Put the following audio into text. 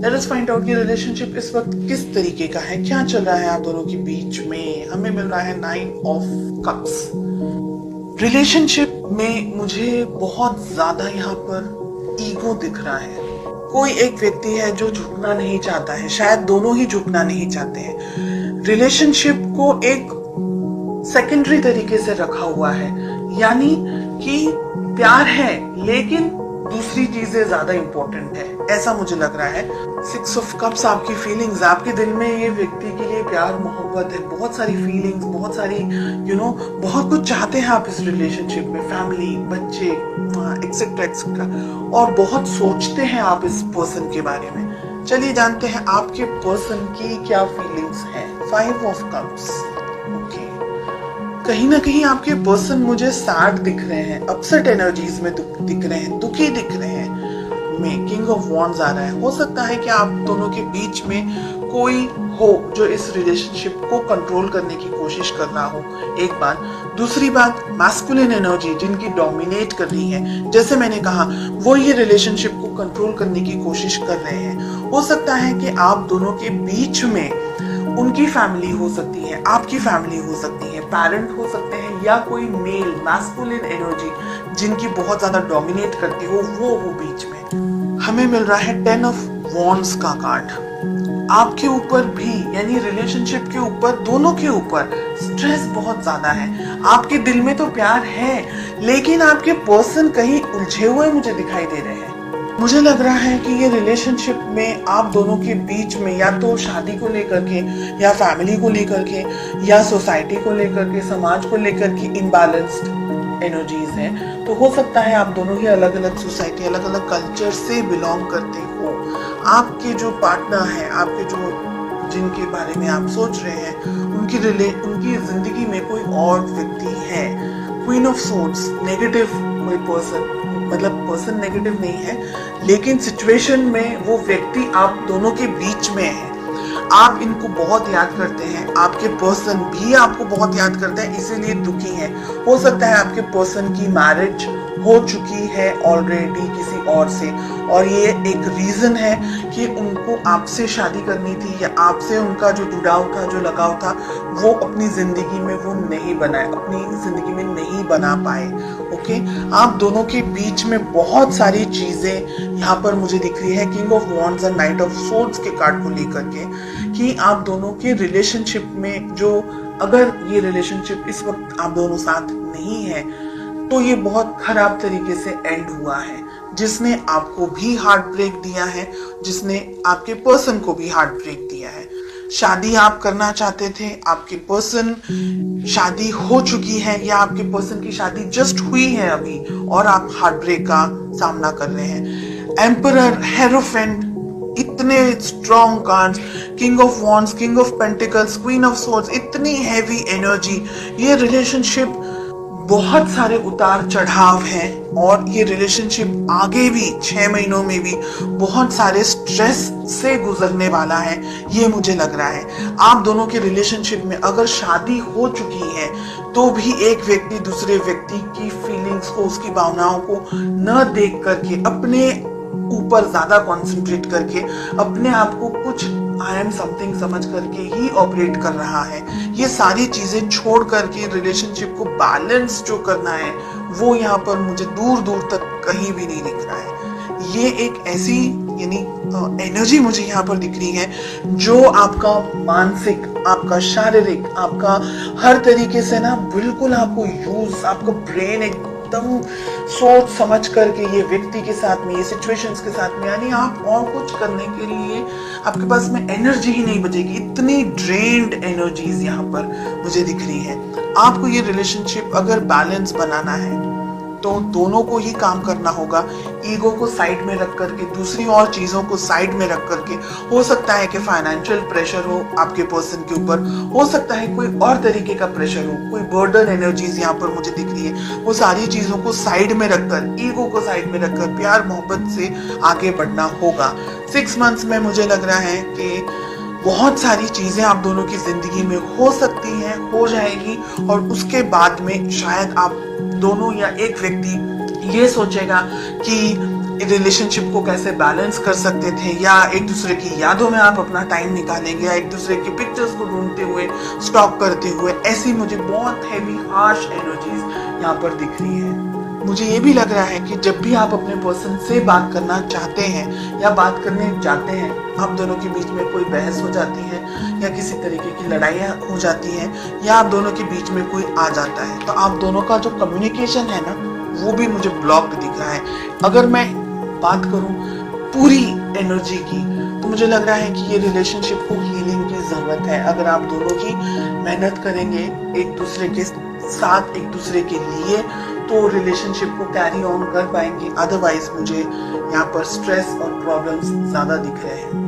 Let us find out कि relationship इस वक्त किस तरीके का है, क्या चल रहा है आप दोनों के बीच में। हमें मिल रहा है 9 ऑफ कप्स। रिलेशनशिप में मुझे बहुत ज्यादा यहाँ पर ईगो दिख रहा है। कोई एक व्यक्ति है जो झुकना नहीं चाहता है, शायद दोनों ही झुकना नहीं चाहते हैं। रिलेशनशिप को एक सेकेंडरी तरीके से रखा हुआ है, यानी कि प्यार है लेकिन दूसरी चीजें ज्यादा इंपॉर्टेंट है, ऐसा मुझे लग रहा है। 6 ऑफ कप्स आपकी फीलिंग्स, आपके दिल में ये व्यक्ति के लिए प्यार मोहब्बत है, बहुत सारी फीलिंग्स, बहुत सारी बहुत कुछ चाहते हैं आप इस रिलेशनशिप में, फैमिली, बच्चे, एक्सेट्रा एक्सेट्रा, और बहुत सोचते हैं आप इस पर्सन के बारे में। चलिए जानते हैं आपके पर्सन की क्या फीलिंग्स हैं। 5 ऑफ कप्स। ओके, कहीं ना कहीं आपके पर्सन मुझे सैड दिख रहे हैं, अपसेट एनर्जीज में दिख रहे हैं, दुखी दिख रहे हैं। किंग ऑफ वॉन्ड्स आ रहा है। हो सकता है कि आप दोनों के बीच में कोई हो जो इस रिलेशनशिप को कंट्रोल करने की कोशिश कर रहा हो, एक बात। दूसरी बात, मैस्कुलिन एनर्जी जिनकी डोमिनेट कर रही है, जैसे मैंने कहा, वो ये रिलेशनशिप को कंट्रोल करने की कोशिश कर रहे हैं। हो सकता है कि आप दोनों के बीच में उनकी फैमिली हो सकती है, आपकी फैमिली हो सकती है, पेरेंट हो सकते हैं, या कोई मेल मैस्कुलिन एनर्जी जिनकी बहुत ज्यादा डोमिनेट करती हो, वो हो बीच में। हमें मिल रहा है 10 ऑफ वॉन्ड्स का कार्ड। आपके ऊपर भी, यानी रिलेशनशिप के ऊपर, दोनों के ऊपर स्ट्रेस बहुत ज्यादा है। आपके दिल में तो प्यार है लेकिन आपके पर्सन कहीं उलझे हुए मुझे दिखाई दे रहे हैं। मुझे लग रहा है कि ये रिलेशनशिप में आप दोनों के बीच में या तो शादी को लेकर के, या फैमिली को लेकर के, या सोसाइटी को लेकर के, समाज को लेकर के इनबैलेंस्ड एनर्जीज हैं। तो हो सकता है आप दोनों ही अलग अलग सोसाइटी, अलग अलग कल्चर से बिलोंग करते हो। आपके जो पार्टनर है, आपके जो जिनके बारे में आप सोच रहे हैं, उनकी जिंदगी में कोई और व्यक्ति है। क्वीन ऑफ सोर्ड्स, नेगेटिव कोई पर्सन, मतलब पर्सन नेगेटिव नहीं है लेकिन सिचुएशन में वो व्यक्ति आप दोनों के बीच में है। आप इनको बहुत याद करते हैं, आपके पर्सन भी आपको बहुत याद करते हैं, इसीलिए दुखी है। हो सकता है आपके पर्सन की मैरिज हो चुकी है ऑलरेडी किसी और से, और ये एक रीजन है कि उनको आपसे शादी करनी थी, या आपसे उनका जो जुड़ाव था, जो लगाव था, वो अपनी जिंदगी में वो नहीं बनाए, अपनी जिंदगी में नहीं बना पाए। ओके, आप दोनों के बीच में बहुत सारी चीजें यहाँ पर मुझे दिख रही है। किंग ऑफ वॉन्ड्स और नाइट ऑफ सोर्ड्स के कार्ड को लेकर के, कि आप दोनों के रिलेशनशिप में जो, अगर ये रिलेशनशिप इस वक्त आप दोनों साथ नहीं है तो ये बहुत खराब तरीके से एंड हुआ है, जिसने आपको भी हार्ट ब्रेक दिया है, जिसने आपके पर्सन को भी हार्ट ब्रेक दिया है। शादी आप करना चाहते थे, आपके पर्सन शादी हो चुकी है, या आपके पर्सन की शादी जस्ट हुई है अभी, और आप हार्ट ब्रेक का सामना कर रहे हैं। एम्परर, हेरोफेंट, इतने strong cards, king of wands, king of pentacles, queen of swords, इतनी हैवी एनर्जी। ये रिलेशनशिप बहुत सारे उतार चढ़ाव हैं, और ये रिलेशनशिप आगे भी 6 महीनों में भी बहुत सारे स्ट्रेस से गुजरने वाला है, ये मुझे लग रहा है। आप दोनों के रिलेशनशिप में अगर शादी हो चुकी है तो भी एक व्यक्ति दूसरे व्यक्ति की फीलिंग्स को, उसकी भावनाओं को न देख करके, अपने ऊपर ज्यादा कंसंट्रेट करके, अपने आप को कुछ आई एम समथिंग समझ करके ही ऑपरेट कर रहा है। ये सारी चीजें छोड़ करके रिलेशनशिप को बैलेंस जो करना है, वो यहाँ पर मुझे दूर दूर तक कहीं भी नहीं दिख रहा है। ये एक ऐसी, यानी एनर्जी मुझे यहाँ पर दिख रही है जो आपका मानसिक, आपका शारीरिक, आपका हर तरीके से ना बिल्कुल आपको यूज, आपका ब्रेन एकदम सोच समझ करके ये व्यक्ति के साथ में, ये सिचुएशंस के साथ में, यानी आप और कुछ करने के लिए आपके पास में एनर्जी ही नहीं बचेगी। इतनी ड्रेन्ड एनर्जीज यहाँ पर मुझे दिख रही है। आपको ये रिलेशनशिप अगर बैलेंस बनाना है तो दोनों को ही काम करना होगा। ईगो को साइड में रख करके, दूसरी और चीजों को साइड में रख करके, हो सकता है कि फाइनेंशियल प्रेशर हो आपके पर्सन के ऊपर, हो सकता है कोई और तरीके का प्रेशर हो, कोई बर्डन एनर्जीज यहाँ पर मुझे दिख रही है, वो सारी चीजों को साइड में रखकर, ईगो को साइड में रखकर प्यार मोहब्बत से आगे बढ़ना होगा। 6 मंथ्स में मुझे लग रहा है कि बहुत सारी चीजें आप दोनों की जिंदगी में हो सकती हैं, हो जाएगी, और उसके बाद में शायद आप दोनों या एक व्यक्ति ये सोचेगा कि रिलेशनशिप को कैसे बैलेंस कर सकते थे, या एक दूसरे की यादों में आप अपना टाइम निकालेंगे, या एक दूसरे की पिक्चर्स को ढूंढते हुए, स्टॉक करते हुए, ऐसी मुझे बहुत हैवी हार्श एनर्जीज यहाँ पर दिख रही है। मुझे ये भी लग रहा है कि जब भी आप अपने पर्सन से बात करना चाहते हैं या बात करने जाते हैं, आप दोनों के बीच में कोई बहस हो जाती है या किसी तरीके की लड़ाइयाँ हो जाती हैं, या आप दोनों के बीच में कोई आ जाता है, तो आप दोनों का जो कम्युनिकेशन है ना, वो भी मुझे ब्लॉक्ड दिख रहा है। अगर मैं बात करूं पूरी एनर्जी की, तो मुझे लग रहा है कि ये रिलेशनशिप को हीलिंग की जरूरत है। अगर आप दोनों ही मेहनत करेंगे एक दूसरे के साथ, एक दूसरे के लिए, तो रिलेशनशिप को कैरी ऑन कर पाएंगे। अदरवाइज मुझे यहाँ पर स्ट्रेस और प्रॉब्लम्स ज्यादा दिख रहे हैं।